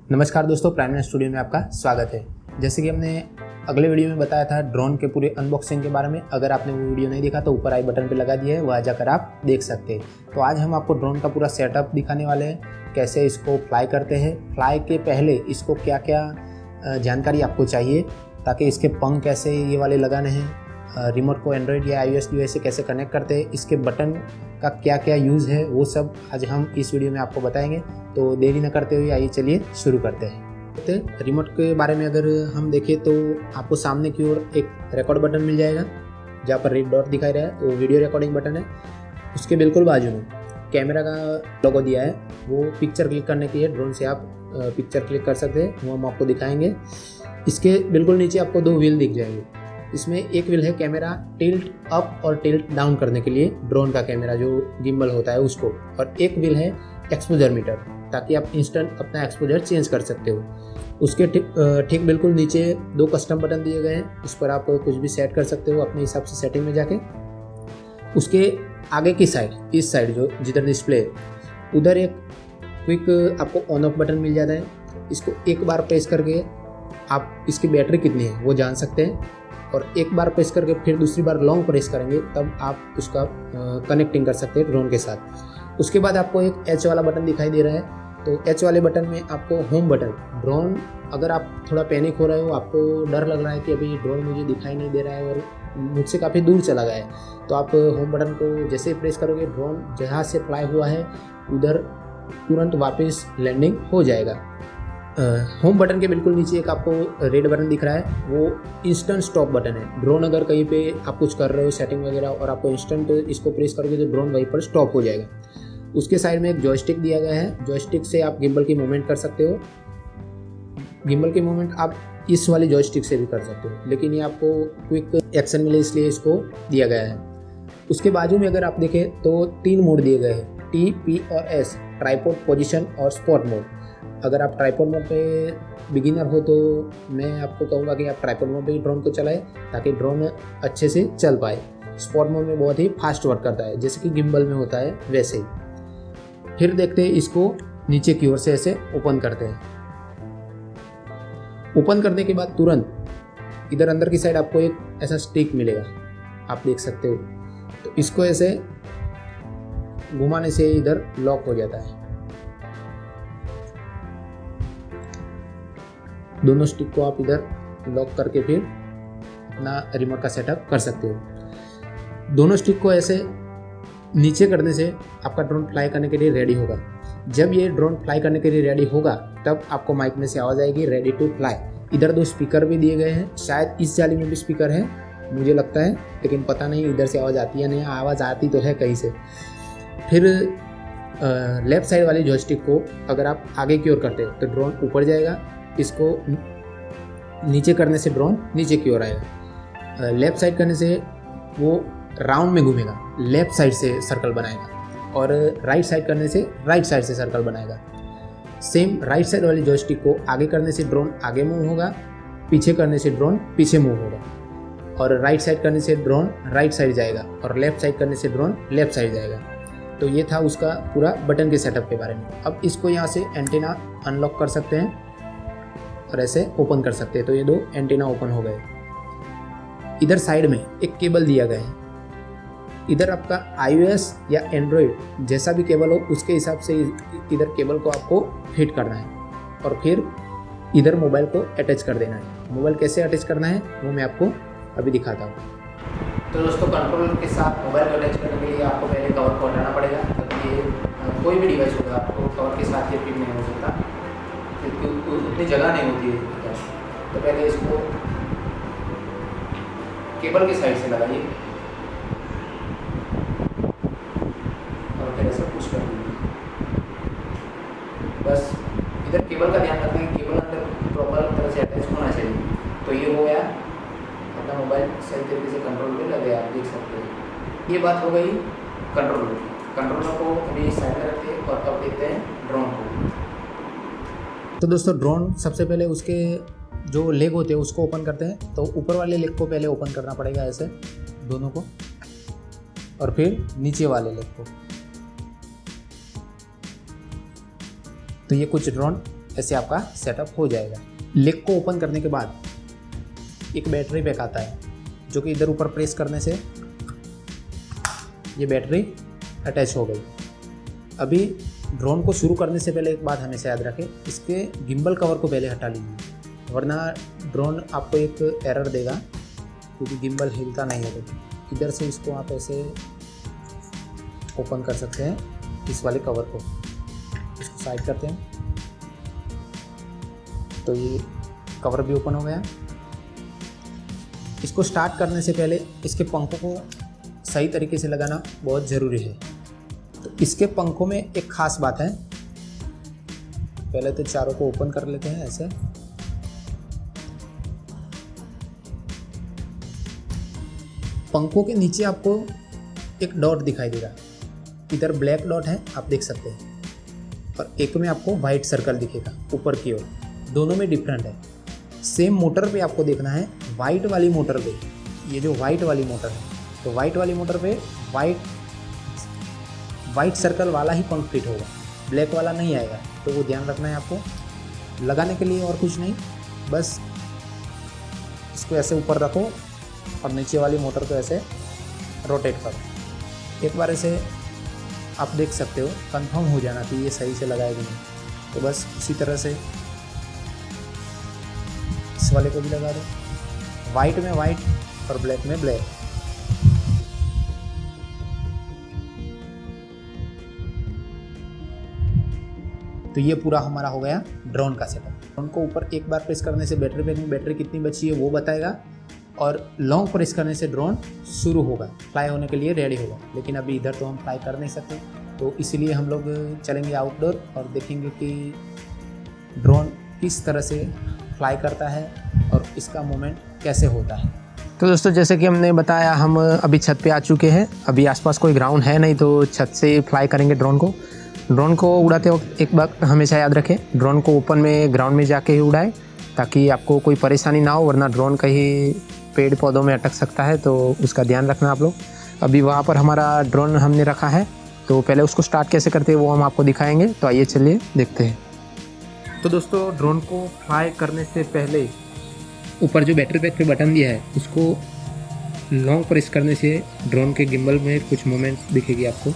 नमस्कार दोस्तों, prime studio में आपका स्वागत है। जैसे कि हमने अगले वीडियो में बताया था ड्रोन के पूरे अनबॉक्सिंग के बारे में, अगर आपने वो वीडियो नहीं देखा तो ऊपर आई बटन पे लगा दिया है, वहाँ जाकर आप देख सकते हैं। तो आज हम आपको ड्रोन का पूरा सेटअप दिखाने वाले हैं, कैसे इसको फ्लाई करते हैं, फ्लाई के पहले इसको क्या क्या जानकारी आपको चाहिए, ताकि इसके पंख कैसे ये वाले लगाने हैं, रिमोट को एंड्रॉयड या iOS डिवाइस से कैसे कनेक्ट करते हैं, इसके बटन का क्या क्या यूज़ है, वो सब आज हम इस वीडियो में आपको बताएंगे। तो देरी न करते हुए आइए चलिए शुरू करते हैं। रिमोट के बारे में अगर हम देखें तो आपको सामने की ओर एक रिकॉर्ड बटन मिल जाएगा, जहाँ पर रेड डॉट दिखाई रहा है वो वीडियो रिकॉर्डिंग बटन है। उसके बिल्कुल बाजू में कैमरा का लोगो दिया है, वो पिक्चर क्लिक करने की है। ड्रोन से आप पिक्चर क्लिक कर सकते हैं, वो हम आपको दिखाएंगे। इसके बिल्कुल नीचे आपको दो व्हील दिख जाएंगे। इसमें एक व्हील है कैमरा टिल्ट अप और टिल्ट डाउन करने के लिए, ड्रोन का कैमरा जो गिम्बल होता है उसको, और एक व्हील है एक्सपोजर मीटर, ताकि आप इंस्टेंट अपना एक्सपोजर चेंज कर सकते हो। उसके ठीक बिल्कुल नीचे दो कस्टम बटन दिए गए हैं, उस पर आप कुछ भी सेट कर सकते हो अपने हिसाब से सेटिंग में जाके। उसके आगे की साइड, इस साइड जो जिधर डिस्प्ले है, उधर एक क्विक आपको ऑन ऑफ बटन मिल जाता है। इसको एक बार प्रेस करके आप इसकी बैटरी कितनी है वो जान सकते हैं, और एक बार प्रेस करके फिर दूसरी बार लॉन्ग प्रेस करेंगे तब आप उसका कनेक्टिंग कर सकते हैं ड्रोन के साथ। उसके बाद आपको एक एच वाला बटन दिखाई दे रहा है, तो एच वाले बटन में आपको होम बटन, ड्रोन अगर आप थोड़ा पैनिक हो रहे हो, आपको डर लग रहा है कि अभी ड्रोन मुझे दिखाई नहीं दे रहा है और मुझसे काफ़ी दूर चला गया है, तो आप होम बटन को जैसे ही प्रेस करोगे ड्रोन जहाँ से फ्लाई हुआ है उधर तुरंत वापस लैंडिंग हो जाएगा। होम बटन के बिल्कुल नीचे एक आपको रेड बटन दिख रहा है, वो इंस्टेंट स्टॉप बटन है। ड्रोन अगर कहीं पे आप कुछ कर रहे हो सेटिंग वगैरह और आपको इंस्टेंट इसको प्रेस करोगे तो ड्रोन वहीं पर स्टॉप हो जाएगा। उसके साइड में एक जॉयस्टिक दिया गया है, जॉयस्टिक से आप गिम्बल की मूवमेंट कर सकते हो। गिम्बल की मूवमेंट आप इस वाले जॉयस्टिक से भी कर सकते हो, लेकिन ये आपको क्विक एक्शन मिले इसलिए इसको दिया गया है। उसके बाजू में अगर आप देखें तो 3 मोड दिए गए हैं, T, P और S, ट्राइपॉड, पोजीशन और स्पॉट मोड। अगर आप ट्राइपॉड मोड पे बिगिनर हो तो मैं आपको कहूँगा कि आप ट्राइपॉड मोड पे ही ड्रोन को चलाएं, ताकि ड्रोन अच्छे से चल पाए। स्पॉट मोड में बहुत ही फास्ट वर्क करता है, जैसे कि गिम्बल में होता है वैसे ही। फिर देखते हैं इसको नीचे की ओर से ऐसे ओपन करते हैं। ओपन करने के बाद तुरंत इधर अंदर की साइड आपको एक ऐसा स्टिक मिलेगा, आप देख सकते हो। तो इसको ऐसे घुमाने से इधर लॉक हो जाता है। दोनों स्टिक को आप इधर लॉक करके फिर अपना रिमोट का सेटअप कर सकते हो। दोनों स्टिक को ऐसे नीचे करने से आपका ड्रोन फ्लाई करने के लिए रेडी होगा। जब ये ड्रोन फ्लाई करने के लिए रेडी होगा तब आपको माइक में से आवाज़ आएगी, रेडी टू फ्लाई। इधर 2 स्पीकर भी दिए गए हैं, शायद इस जाली में भी स्पीकर है मुझे लगता है, लेकिन पता नहीं इधर से आवाज़ आती है नहीं, आवाज़ आती तो है कहीं से। फिर लेफ्ट साइड वाली जॉयस्टिक को अगर आप आगे की ओर करते हैं तो ड्रोन ऊपर जाएगा, इसको नीचे करने से ड्रोन नीचे की ओर आएगा। लेफ्ट साइड करने से वो राउंड में घूमेगा, लेफ्ट साइड से सर्कल बनाएगा, और राइट साइड करने से राइट साइड से सर्कल बनाएगा। सेम राइट साइड वाली जॉयस्टिक को आगे करने से ड्रोन आगे मूव होगा, पीछे करने से ड्रोन पीछे मूव होगा, और राइट साइड करने से ड्रोन राइट साइड जाएगा, और लेफ्ट साइड करने से ड्रोन लेफ्ट साइड जाएगा। तो ये था उसका पूरा बटन के सेटअप के बारे में। अब इसको यहाँ से एंटीना अनलॉक कर सकते हैं और ऐसे ओपन कर सकते हैं, तो ये 2 एंटीना ओपन हो गए। इधर साइड में एक केबल दिया गया है, इधर आपका iOS या एंड्रॉयड जैसा भी केबल हो उसके हिसाब से इधर केबल को आपको फिट करना है, और फिर इधर मोबाइल को अटैच कर देना है। मोबाइल कैसे अटैच करना है वो मैं आपको अभी दिखाता हूँ। तो दोस्तों, कंट्रोलर के साथ मोबाइल को अटैच करने के लिए आपको पहले कवर को हटाना पड़ेगा, क्योंकि ये कोई भी डिवाइस होगा आपको कवर के साथ ये फिट नहीं हो सकता, क्योंकि उतनी जगह नहीं होती है। तो पहले इसको केबल की साइड से लगाइए और फिर ऐसे पुश कर दीजिए। बस इधर केबल का ध्यान रखना है, केबल अंदर प्रॉपर तरह से अटैच होना चाहिए। तो ये हो गया, अपना मोबाइल सही तरीके से कंट्रोल पे लग गया, आप देख सकते हैं। ये बात हो गई कंट्रोलर की। कंट्रोलर को अभी साइड में रखते हैं और अब देखते हैं ड्रोन को। तो दोस्तों, ड्रोन सबसे पहले उसके जो लेग होते हैं उसको ओपन करते हैं। तो ऊपर वाले लेग को पहले ओपन करना पड़ेगा ऐसे दोनों को, और फिर नीचे वाले लेग को। तो ये कुछ ड्रोन ऐसे आपका सेटअप हो जाएगा। लेग को ओपन करने के बाद एक बैटरी पैक आता है जो कि इधर ऊपर प्रेस करने से ये बैटरी अटैच हो गई। अभी ड्रोन को शुरू करने से पहले एक बात हमेशा याद रखें, इसके गिम्बल कवर को पहले हटा लीजिए, वरना ड्रोन आपको एक एरर देगा क्योंकि गिम्बल हिलता नहीं है। तो इधर से इसको आप ऐसे ओपन कर सकते हैं, इस वाले कवर को। इसको साइड करते हैं तो ये कवर भी ओपन हो गया। इसको स्टार्ट करने से पहले इसके पंखों को सही तरीके से लगाना बहुत ज़रूरी है। तो इसके पंखों में एक ख़ास बात है, पहले तो चारों को ओपन कर लेते हैं ऐसे। पंखों के नीचे आपको एक डॉट दिखाई देगा, इधर ब्लैक डॉट है आप देख सकते हैं, और एक में आपको वाइट सर्कल दिखेगा ऊपर की ओर। दोनों में डिफरेंट है। सेम मोटर पे आपको देखना है, वाइट वाली मोटर पे, ये जो वाइट वाली मोटर है, तो वाइट वाली मोटर पे वाइट सर्कल वाला ही पंख फिट होगा, ब्लैक वाला नहीं आएगा। तो वो ध्यान रखना है आपको। लगाने के लिए और कुछ नहीं, बस इसको ऐसे ऊपर रखो और नीचे वाली मोटर को ऐसे रोटेट करो। एक बार ऐसे आप देख सकते हो, कंफर्म हो जाना कि ये सही से लगाया कि नहीं। तो बस इसी तरह से इस वाले को भी लगा दो, वाइट में वाइट और ब्लैक में ब्लैक। तो ये पूरा हमारा हो गया ड्रोन का सेटअप। ड्रोन को ऊपर एक बार प्रेस करने से बैटरी पैक में बैटरी कितनी बची है वो बताएगा, और लॉन्ग प्रेस करने से ड्रोन शुरू होगा, फ्लाई होने के लिए रेडी होगा। लेकिन अभी इधर तो हम फ्लाई कर नहीं सकते, तो इसीलिए हम लोग चलेंगे आउटडोर और देखेंगे कि ड्रोन किस तरह से फ्लाई करता है और इसका मूवमेंट कैसे होता है। तो दोस्तों, जैसे कि हमने बताया, हम अभी छत पे आ चुके हैं। अभी आसपास कोई ग्राउंड है नहीं, तो छत से फ्लाई करेंगे ड्रोन को। ड्रोन को उड़ाते वक्त एक बात हमेशा याद रखें, ड्रोन को ओपन में ग्राउंड में जाके ही उड़ाएं ताकि आपको कोई परेशानी ना हो, वरना ड्रोन कहीं पेड़ पौधों में अटक सकता है, तो उसका ध्यान रखना आप लोग। अभी वहाँ पर हमारा ड्रोन हमने रखा है, तो पहले उसको स्टार्ट कैसे करते हैं वो हम आपको दिखाएंगे। तो आइए चलिए देखते हैं। तो दोस्तों, ड्रोन को फ्लाई करने से पहले ऊपर जो बैटरी पैक पे बटन दिया है उसको लॉन्ग प्रेस करने से ड्रोन के गिम्बल में कुछ मूवमेंट दिखेगी आपको।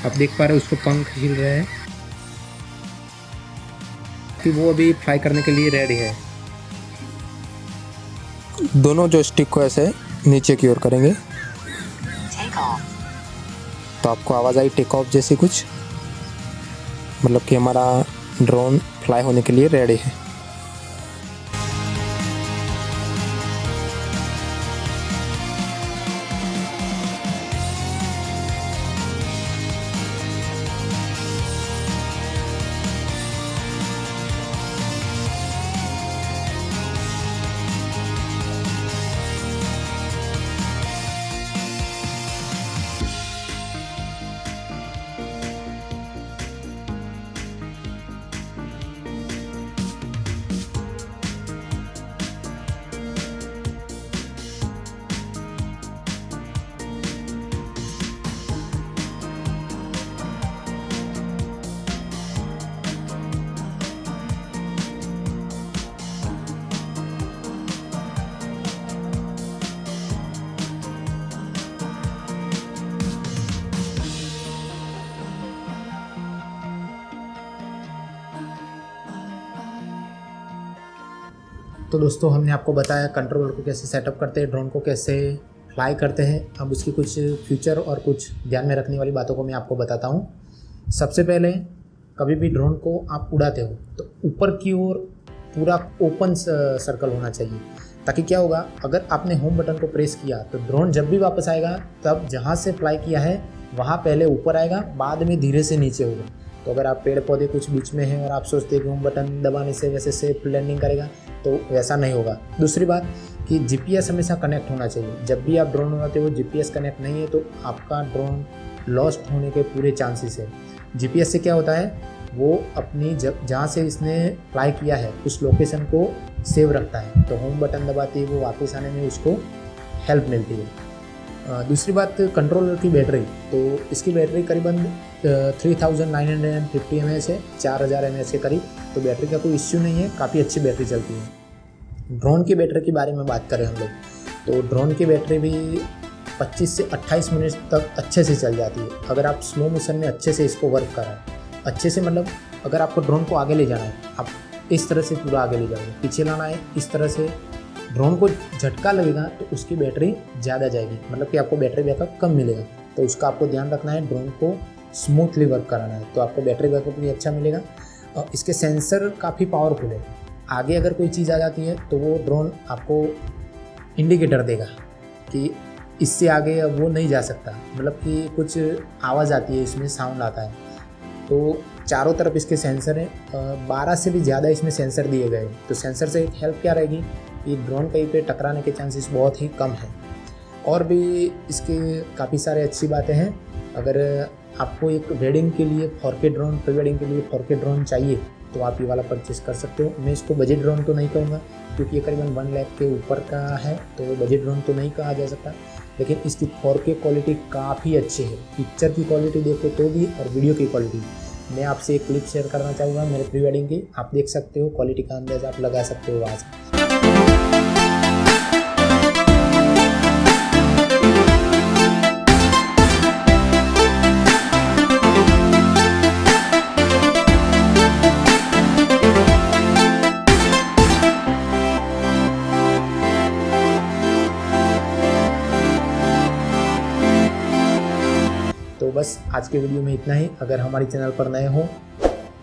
आप देख पा रहे हो उसको पंख हिल रहे हैं कि वो अभी फ्लाई करने के लिए रेडी है। दोनों जो स्टिक को ऐसे नीचे की ओर करेंगे तो आपको आवाज़ आई टेक ऑफ जैसी कुछ, मतलब कि हमारा ड्रोन फ्लाई होने के लिए रेडी है। तो दोस्तों, हमने आपको बताया कंट्रोलर को कैसे सेटअप करते हैं, ड्रोन को कैसे फ्लाई करते हैं। अब उसकी कुछ फ्यूचर और कुछ ध्यान में रखने वाली बातों को मैं आपको बताता हूँ। सबसे पहले, कभी भी ड्रोन को आप उड़ाते हो तो ऊपर की ओर पूरा ओपन सर्कल होना चाहिए, ताकि क्या होगा, अगर आपने होम बटन को प्रेस किया तो ड्रोन जब भी वापस आएगा तब जहाँ से फ्लाई किया है वहाँ पहले ऊपर आएगा, बाद में धीरे से नीचे होगा। तो अगर आप पेड़ पौधे कुछ बीच में हैं और आप सोचते हैं कि होम बटन दबाने से वैसे सेफ लैंडिंग करेगा, तो वैसा नहीं होगा। दूसरी बात कि जीपीएस हमेशा कनेक्ट होना चाहिए। जब भी आप ड्रोन उड़ाते हो जीपीएस कनेक्ट नहीं है तो आपका ड्रोन लॉस्ट होने के पूरे चांसेस है। जीपीएस से क्या होता है, वो अपनी जहाँ से इसने फ्लाई किया है उस लोकेशन को सेव रखता है, तो होम बटन दबाते ही वो वापस आने में उसको हेल्प मिलती है। दूसरी बात कंट्रोलर की बैटरी, तो इसकी बैटरी करीबन 3950 mAh है, 4000 mAh के करीब। तो बैटरी का कोई इश्यू नहीं है, काफ़ी अच्छी बैटरी चलती है। ड्रोन की बैटरी के बारे में बात करें हम लोग, तो ड्रोन की बैटरी भी 25 से 28 मिनट तक अच्छे से चल जाती है, अगर आप स्लो मोशन में अच्छे से इसको वर्क कराएं। अच्छे से मतलब अगर आपको ड्रोन को आगे ले जाना है, आप इस तरह से पूरा आगे ले जाओगे, पीछे लाना है इस तरह से, ड्रोन को झटका लगेगा तो उसकी बैटरी ज़्यादा जाएगी, मतलब कि आपको बैटरी बैकअप कम मिलेगा। तो उसका आपको ध्यान रखना है, ड्रोन को स्मूथली वर्क कराना है, तो आपको बैटरी बैकअप भी अच्छा मिलेगा। और इसके सेंसर काफ़ी पावरफुल है, आगे अगर कोई चीज़ आ जाती है तो वो ड्रोन आपको इंडिकेटर देगा कि इससे आगे अब वो नहीं जा सकता, मतलब कि कुछ आवाज़ आती है, इसमें साउंड आता है। तो चारों तरफ इसके सेंसर हैं, 12 से भी ज़्यादा इसमें सेंसर दिए गए हैं। तो सेंसर से एक हेल्प क्या रहेगी कि ड्रोन कहीं पे टकराने के चांसेस बहुत ही कम हैं। और भी इसके काफ़ी सारे अच्छी बातें हैं। अगर आपको एक वेडिंग के लिए 4K ड्रोन, प्री वेडिंग के लिए 4K ड्रोन चाहिए तो आप ये वाला परचेस कर सकते हो। मैं इसको बजट ड्रोन तो नहीं कहूँगा, क्योंकि ये करीबन 1 लाख के ऊपर का है, तो बजट ड्रोन तो नहीं कहा जा सकता। लेकिन इसकी 4K क्वालिटी काफ़ी अच्छी है, पिक्चर की क्वालिटी देखो तो भी और वीडियो की क्वालिटी। मैं आपसे एक क्लिप शेयर करना चाहूँगा मेरे प्री वेडिंग की, आप देख सकते हो, क्वालिटी का अंदाज़ आप लगा सकते हो आज। तो बस आज के वीडियो में इतना ही। अगर हमारे चैनल पर नए हो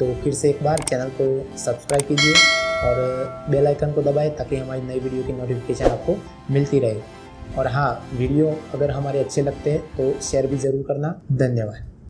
तो फिर से एक बार चैनल को सब्सक्राइब कीजिए और बेल आइकन को दबाएं, ताकि हमारी नई वीडियो की नोटिफिकेशन आपको मिलती रहे। और हाँ, वीडियो अगर हमारे अच्छे लगते हैं तो शेयर भी ज़रूर करना। धन्यवाद।